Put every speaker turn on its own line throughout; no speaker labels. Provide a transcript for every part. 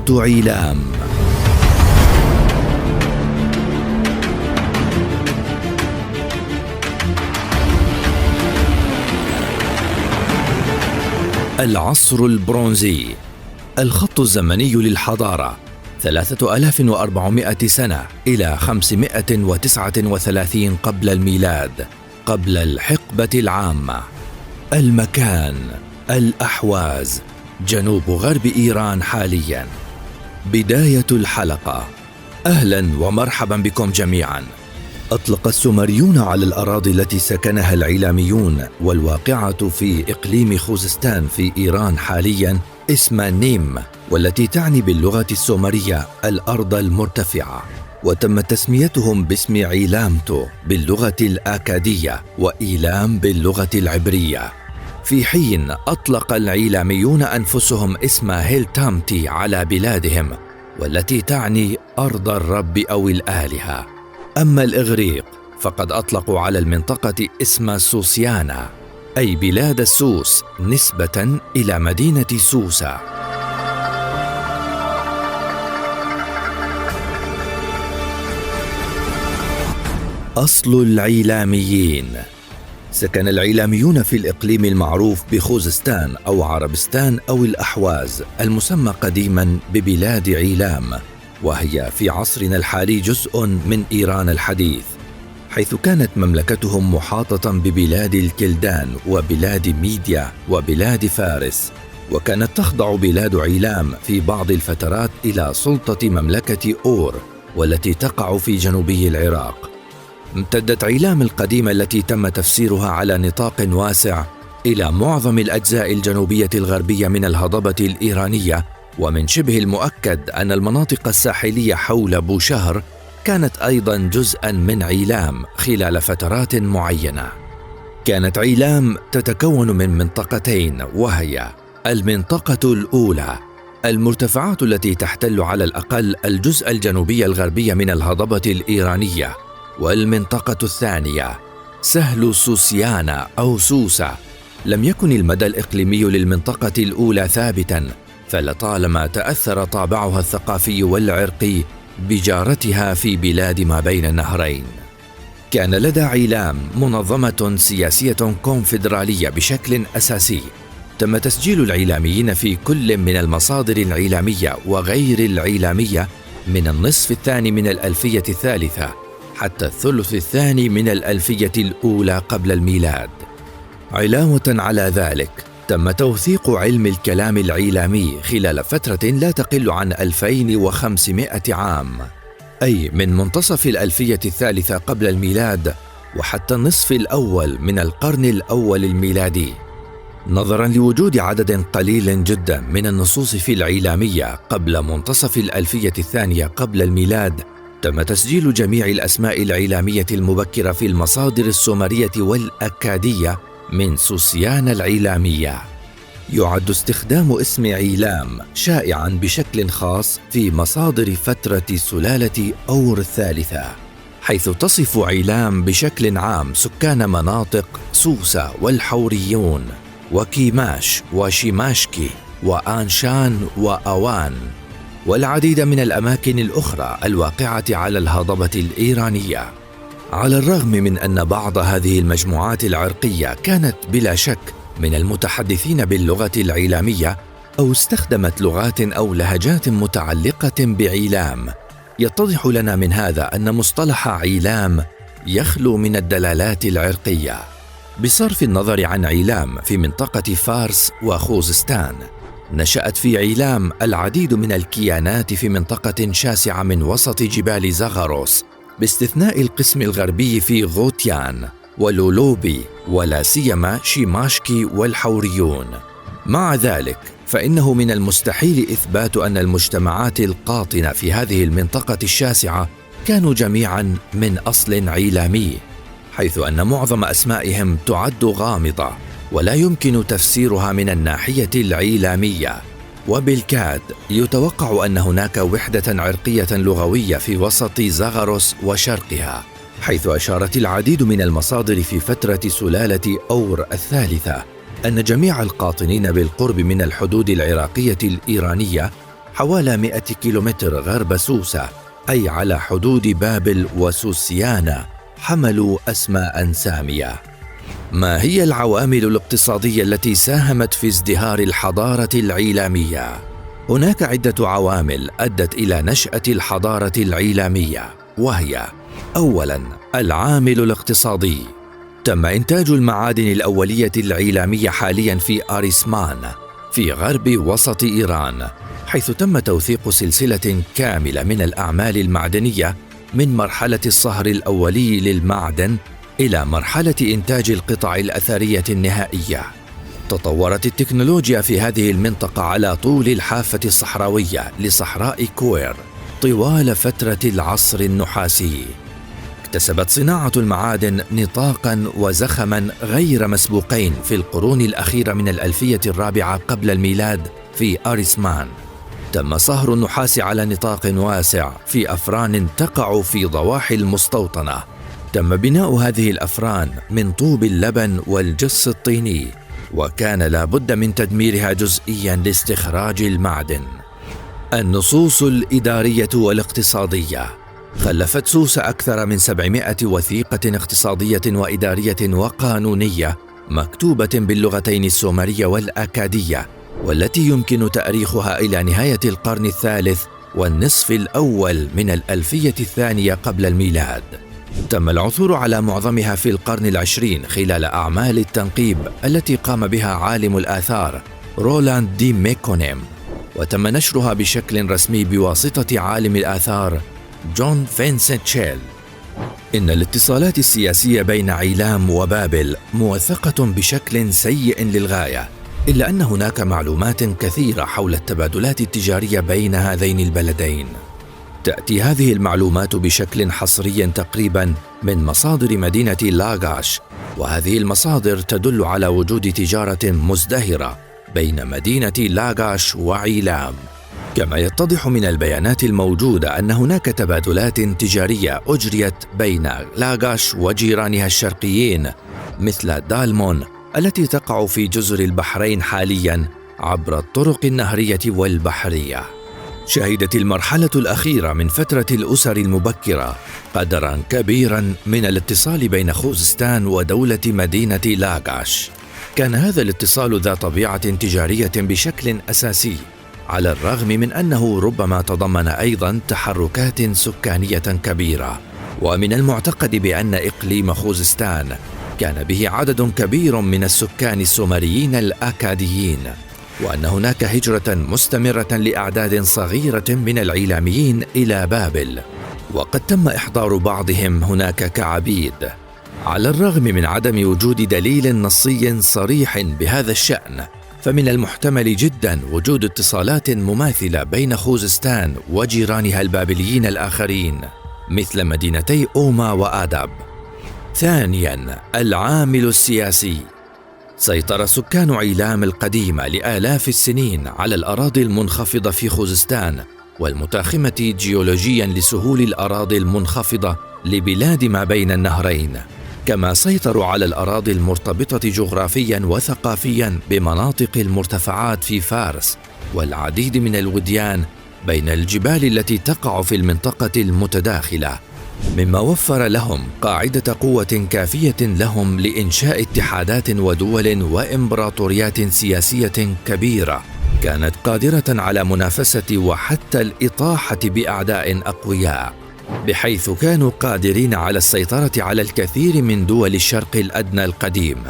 منطقة عيلام. العصر البرونزي، الخط الزمني للحضارة 3400 سنة إلى 539 قبل الميلاد، قبل الحقبة العامة. المكان: الأحواز، جنوب غرب إيران حالياً. بداية الحلقة. أهلاً ومرحباً بكم جميعاً. أطلق السومريون على الأراضي التي سكنها العيلاميون والواقعة في إقليم خوزستان في إيران حالياً اسم نيم، والتي تعني باللغة السومرية الأرض المرتفعة، وتم تسميتهم باسم عيلامتو باللغة الآكادية وإيلام باللغة العبرية، في حين أطلق العيلاميون أنفسهم اسم هيلتامتي على بلادهم، والتي تعني أرض الرب أو الآلهة. أما الإغريق فقد أطلقوا على المنطقة اسم سوسيانا، أي بلاد السوس، نسبة إلى مدينة سوسة. أصل العيلاميين. سكن العيلاميون في الإقليم المعروف بخوزستان أو عربستان أو الأحواز، المسمى قديماً ببلاد عيلام، وهي في عصرنا الحالي جزء من إيران الحديث، حيث كانت مملكتهم محاطة ببلاد الكلدان وبلاد ميديا وبلاد فارس، وكانت تخضع بلاد عيلام في بعض الفترات إلى سلطة مملكة أور، والتي تقع في جنوبي العراق. امتدت عيلام القديمة التي تم تفسيرها على نطاق واسع إلى معظم الأجزاء الجنوبية الغربية من الهضبة الإيرانية، ومن شبه المؤكد أن المناطق الساحلية حول بوشهر كانت أيضاً جزءاً من عيلام خلال فترات معينة. كانت عيلام تتكون من منطقتين، وهي المنطقة الأولى، المرتفعات التي تحتل على الأقل الجزء الجنوبي الغربي من الهضبة الإيرانية، والمنطقة الثانية سهل سوسيانا أو سوسة. لم يكن المدى الإقليمي للمنطقة الأولى ثابتاً، فلطالما تأثر طابعها الثقافي والعرقي بجارتها في بلاد ما بين النهرين. كان لدى عيلام منظمة سياسية كونفدرالية بشكل أساسي. تم تسجيل العيلاميين في كل من المصادر العيلامية وغير العيلامية من النصف الثاني من الألفية الثالثة حتى الثلث الثاني من الألفية الأولى قبل الميلاد. علاوة على ذلك، تم توثيق علم الكلام العيلامي خلال فترة لا تقل عن 2500 عام، أي من منتصف الألفية الثالثة قبل الميلاد وحتى النصف الأول من القرن الأول الميلادي. نظراً لوجود عدد قليل جداً من النصوص في العيلامية قبل منتصف الألفية الثانية قبل الميلاد، تم تسجيل جميع الأسماء العيلامية المبكرة في المصادر السومرية والأكادية من سوسيانا العيلامية. يعد استخدام اسم عيلام شائعاً بشكل خاص في مصادر فترة سلالة أور الثالثة، حيث تصف عيلام بشكل عام سكان مناطق سوسة والحوريون وكيماش وشيماشكي وآنشان وأوان، والعديد من الأماكن الأخرى الواقعة على الهضبة الإيرانية. على الرغم من أن بعض هذه المجموعات العرقية كانت بلا شك من المتحدثين باللغة العيلامية أو استخدمت لغات أو لهجات متعلقة بعيلام، يتضح لنا من هذا أن مصطلح عيلام يخلو من الدلالات العرقية. بصرف النظر عن عيلام في منطقة فارس وخوزستان، نشأت في عيلام العديد من الكيانات في منطقة شاسعة من وسط جبال زاغروس، باستثناء القسم الغربي في غوتيان ولولوبي ولا سيما شيماشكي والحوريون. مع ذلك فإنه من المستحيل إثبات أن المجتمعات القاطنة في هذه المنطقة الشاسعة كانوا جميعاً من أصل عيلامي، حيث أن معظم أسمائهم تعد غامضة ولا يمكن تفسيرها من الناحية العيلامية. وبالكاد يتوقع أن هناك وحدة عرقية لغوية في وسط زاغروس وشرقها، حيث أشارت العديد من المصادر في فترة سلالة أور الثالثة أن جميع القاطنين بالقرب من الحدود العراقية الإيرانية حوالي 100 كيلومتر غرب سوسة، أي على حدود بابل وسوسيانا، حملوا أسماء سامية. ما هي العوامل الاقتصادية التي ساهمت في ازدهار الحضارة العيلامية؟ هناك عدة عوامل أدت إلى نشأة الحضارة العيلامية، وهي: أولاً، العامل الاقتصادي. تم إنتاج المعادن الأولية العيلامية حالياً في آريسمان في غرب وسط إيران، حيث تم توثيق سلسلة كاملة من الأعمال المعدنية من مرحلة الصهر الأولي للمعدن إلى مرحلة إنتاج القطع الأثرية النهائية. تطورت التكنولوجيا في هذه المنطقة على طول الحافة الصحراوية لصحراء كوير طوال فترة العصر النحاسي. اكتسبت صناعة المعادن نطاقاً وزخماً غير مسبوقين في القرون الأخيرة من الألفية الرابعة قبل الميلاد في آريسمان. تم صهر النحاس على نطاق واسع في أفران تقع في ضواحي المستوطنة. تم بناء هذه الأفران من طوب اللبن والجص الطيني، وكان لا بد من تدميرها جزئياً لاستخراج المعدن. النصوص الإدارية والاقتصادية. خلفت سوسة أكثر من 700 وثيقة اقتصادية وإدارية وقانونية مكتوبة باللغتين السومرية والأكادية، والتي يمكن تأريخها إلى نهاية القرن الثالث والنصف الأول من الألفية الثانية قبل الميلاد. تم العثور على معظمها في القرن العشرين خلال أعمال التنقيب التي قام بها عالم الآثار رولاند دي ميكونيم، وتم نشرها بشكل رسمي بواسطة عالم الآثار جون فينسنت شيل. إن الاتصالات السياسية بين عيلام وبابل موثقة بشكل سيء للغاية، إلا أن هناك معلومات كثيرة حول التبادلات التجارية بين هذين البلدين. تأتي هذه المعلومات بشكل حصري تقريبا من مصادر مدينة لاغاش، وهذه المصادر تدل على وجود تجارة مزدهرة بين مدينة لاغاش وعيلام. كما يتضح من البيانات الموجودة أن هناك تبادلات تجارية أجريت بين لاغاش وجيرانها الشرقيين مثل دالمون التي تقع في جزر البحرين حالياً عبر الطرق النهرية والبحرية. شهدت المرحلة الأخيرة من فترة الأسر المبكرة قدراً كبيراً من الاتصال بين خوزستان ودولة مدينة لاغاش. كان هذا الاتصال ذا طبيعة تجارية بشكل أساسي، على الرغم من أنه ربما تضمن أيضاً تحركات سكانية كبيرة. ومن المعتقد بأن إقليم خوزستان كان به عدد كبير من السكان السومريين الأكاديين، وأن هناك هجرة مستمرة لأعداد صغيرة من العيلاميين إلى بابل، وقد تم إحضار بعضهم هناك كعبيد. على الرغم من عدم وجود دليل نصي صريح بهذا الشأن، فمن المحتمل جدا وجود اتصالات مماثلة بين خوزستان وجيرانها البابليين الآخرين مثل مدينتي أوما وآداب. ثانيا، العامل السياسي. سيطر سكان عيلام القديمة لآلاف السنين على الأراضي المنخفضة في خوزستان والمتاخمة جيولوجيا لسهول الأراضي المنخفضة لبلاد ما بين النهرين، كما سيطروا على الأراضي المرتبطة جغرافيا وثقافيا بمناطق المرتفعات في فارس والعديد من الوديان بين الجبال التي تقع في المنطقة المتداخلة، مما وفر لهم قاعدة قوة كافية لهم لإنشاء اتحادات ودول وإمبراطوريات سياسية كبيرة كانت قادرة على منافسة وحتى الإطاحة بأعداء أقوياء، بحيث كانوا قادرين على السيطرة على الكثير من دول الشرق الأدنى القديم.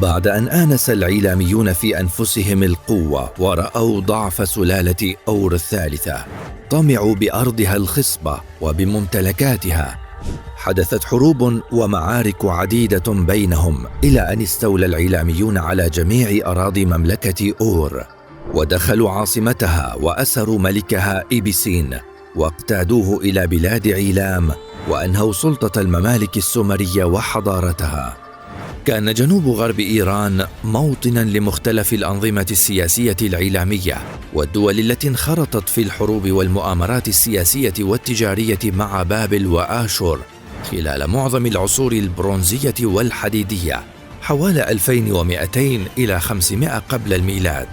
بعد أن آنس العيلاميون في أنفسهم القوة ورأوا ضعف سلالة أور الثالثة، طمعوا بأرضها الخصبة وبممتلكاتها. حدثت حروب ومعارك عديدة بينهم إلى أن استولى العيلاميون على جميع أراضي مملكة أور، ودخلوا عاصمتها وأسروا ملكها إبسين واقتادوه إلى بلاد عيلام وأنهوا سلطة الممالك السومرية وحضارتها. كان جنوب غرب إيران موطناً لمختلف الأنظمة السياسية العيلامية والدول التي انخرطت في الحروب والمؤامرات السياسية والتجارية مع بابل وآشور خلال معظم العصور البرونزية والحديدية حوالي 2200 إلى 500 قبل الميلاد.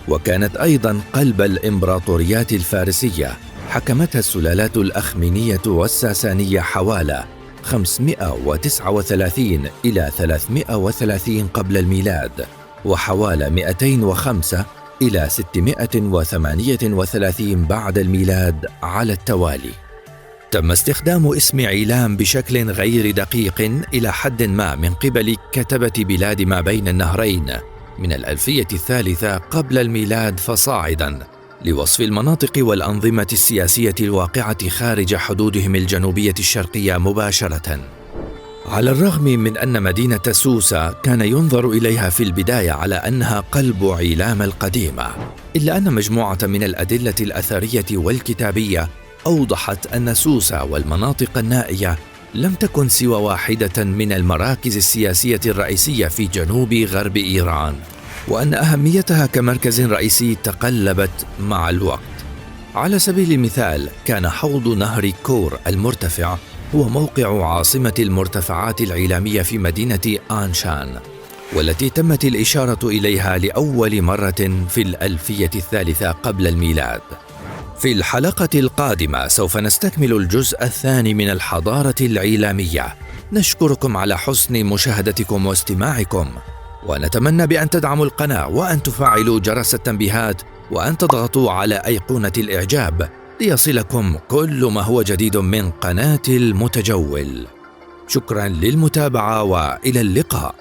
وكانت أيضاً قلب الإمبراطوريات الفارسية، حكمتها السلالات الأخمينية والساسانية حوالي 539 إلى 330 قبل الميلاد، وحوالي 205 إلى 638 بعد الميلاد على التوالي. تم استخدام اسم عيلام بشكل غير دقيق إلى حد ما من قبل كتبة بلاد ما بين النهرين من الألفية الثالثة قبل الميلاد فصاعداً لوصف المناطق والأنظمة السياسية الواقعة خارج حدودهم الجنوبية الشرقية مباشرة. على الرغم من أن مدينة سوسة كان ينظر إليها في البداية على أنها قلب عيلام القديمة، إلا أن مجموعة من الأدلة الأثرية والكتابية أوضحت أن سوسة والمناطق النائية لم تكن سوى واحدة من المراكز السياسية الرئيسية في جنوب غرب إيران، وأن أهميتها كمركز رئيسي تقلبت مع الوقت. على سبيل المثال، كان حوض نهر كور المرتفع هو موقع عاصمة المرتفعات العيلامية في مدينة آنشان، والتي تمت الإشارة إليها لأول مرة في الألفية الثالثة قبل الميلاد. في الحلقة القادمة سوف نستكمل الجزء الثاني من الحضارة العيلامية. نشكركم على حسن مشاهدتكم واستماعكم، ونتمنى بأن تدعموا القناة وأن تفعلوا جرس التنبيهات وأن تضغطوا على أيقونة الإعجاب ليصلكم كل ما هو جديد من قناة المتجول. شكرا للمتابعة وإلى اللقاء.